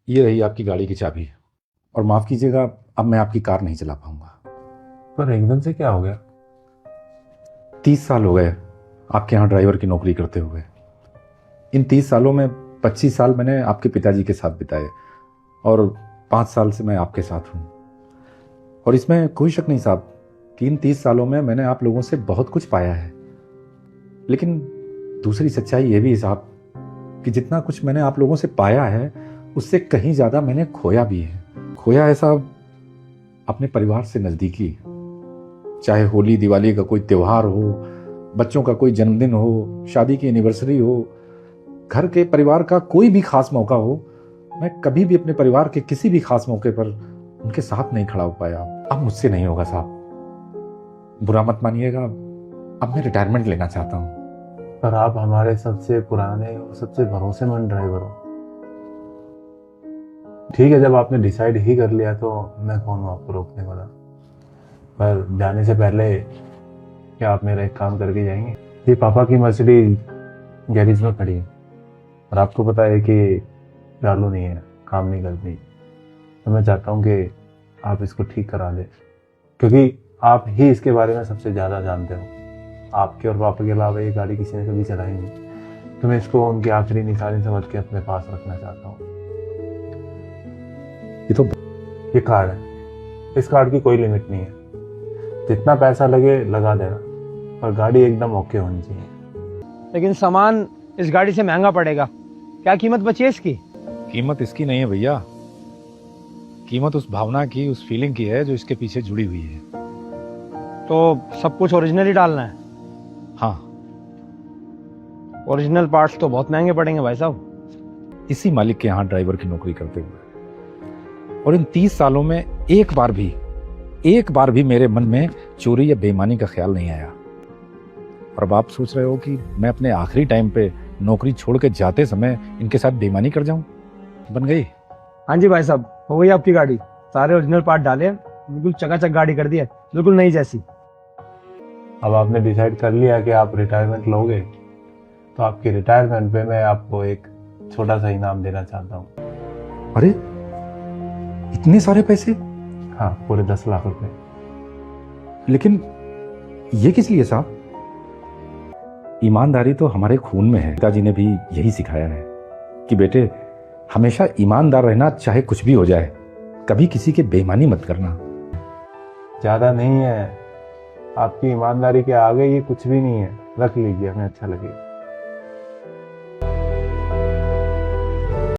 ये रही आपकी गाड़ी की चाबी। और माफ़ कीजिएगा, अब मैं आपकी कार नहीं चला पाऊंगा। पर एकदम से क्या हो गया? 30 साल हो गए आपके यहाँ ड्राइवर की नौकरी करते हुए। इन 30 सालों में 25 साल मैंने आपके पिताजी के साथ बिताए और 5 साल से मैं आपके साथ हूँ। और इसमें कोई शक नहीं साहब कि इन 30 सालों में मैंने आप लोगों से बहुत कुछ पाया है। लेकिन दूसरी सच्चाई ये भी है साहब कि जितना कुछ मैंने आप लोगों से पाया है उससे कहीं ज़्यादा मैंने खोया भी है। खोया है साहब अपने परिवार से नज़दीकी। चाहे होली दिवाली का कोई त्यौहार हो, बच्चों का कोई जन्मदिन हो, शादी की एनिवर्सरी हो, घर के परिवार का कोई भी खास मौका हो, मैं कभी भी अपने परिवार के किसी भी खास मौके पर उनके साथ नहीं खड़ा हो पाया। अब मुझसे नहीं होगा साहब, बुरा मत मानिएगा। अब मैं रिटायरमेंट लेना चाहता हूँ। पर आप हमारे सबसे पुराने और सबसे भरोसेमंद ड्राइवर हो। ठीक है, जब आपने डिसाइड ही कर लिया तो मैं कौन हूँ आपको रोकने वाला। पर जाने से पहले क्या आप मेरा एक काम करके जाएंगे? ये पापा की मर्सिडीज गैरेज में खड़ी है और आपको पता है कि चालू नहीं है, काम नहीं करती। तो मैं चाहता हूँ कि आप इसको ठीक करा दें, क्योंकि आप ही इसके बारे में सबसे ज़्यादा जानते हो। आपके और पापा के अलावा ये गाड़ी किसी ने कभी चलाई नहीं। तो मैं इसको उनकी आखिरी निशानी समझ के अपने पास रखना चाहता हूँ। ये कार्ड है, इस कार्ड की कोई लिमिट नहीं है। जितना पैसा लगे लगा देना, पर गाड़ी एकदम ओके होनी चाहिए। लेकिन सामान इस गाड़ी से महंगा पड़ेगा। क्या कीमत बची है इसकी? कीमत इसकी नहीं है भैया, कीमत उस भावना की, उस फीलिंग की है जो इसके पीछे जुड़ी हुई है। तो सब कुछ ओरिजिनल ही डालना है? हाँ, ओरिजिनल पार्ट्स तो बहुत महंगे पड़ेंगे भाई साहब। इसी मालिक के यहाँ ड्राइवर की नौकरी करते हुए और इन 30 सालों में एक बार भी मेरे मन में चोरी या बेईमानी का ख्याल नहीं आया। और अब आप सोच रहे हो कि मैं अपने आखिरी टाइम पे नौकरी छोड़ के जाते समय इनके साथ बेईमानी कर जाऊं? बन गई? हाँ जी भाई साहब, हो गई आपकी गाड़ी। सारे ओरिजिनल पार्ट डाले, बिल्कुल चकाचक गाड़ी कर दी है, बिल्कुल नई जैसी। अब आपने डिसाइड कर लिया कि आप रिटायरमेंट लोगे, तो आपकी रिटायरमेंट पे मैं आपको एक छोटा सा इनाम देना चाहता हूँ। अरे इतने सारे पैसे? हाँ, पूरे 10 लाख रुपए। लेकिन ये किस लिए साहब? ईमानदारी तो हमारे खून में है। पिताजी ने भी यही सिखाया है कि बेटे हमेशा ईमानदार रहना, चाहे कुछ भी हो जाए। कभी किसी के बेईमानी मत करना। ज़्यादा नहीं है, आपकी ईमानदारी के आगे ये कुछ भी नहीं है। रख लीजिए, हमें अच्छा लगेगा।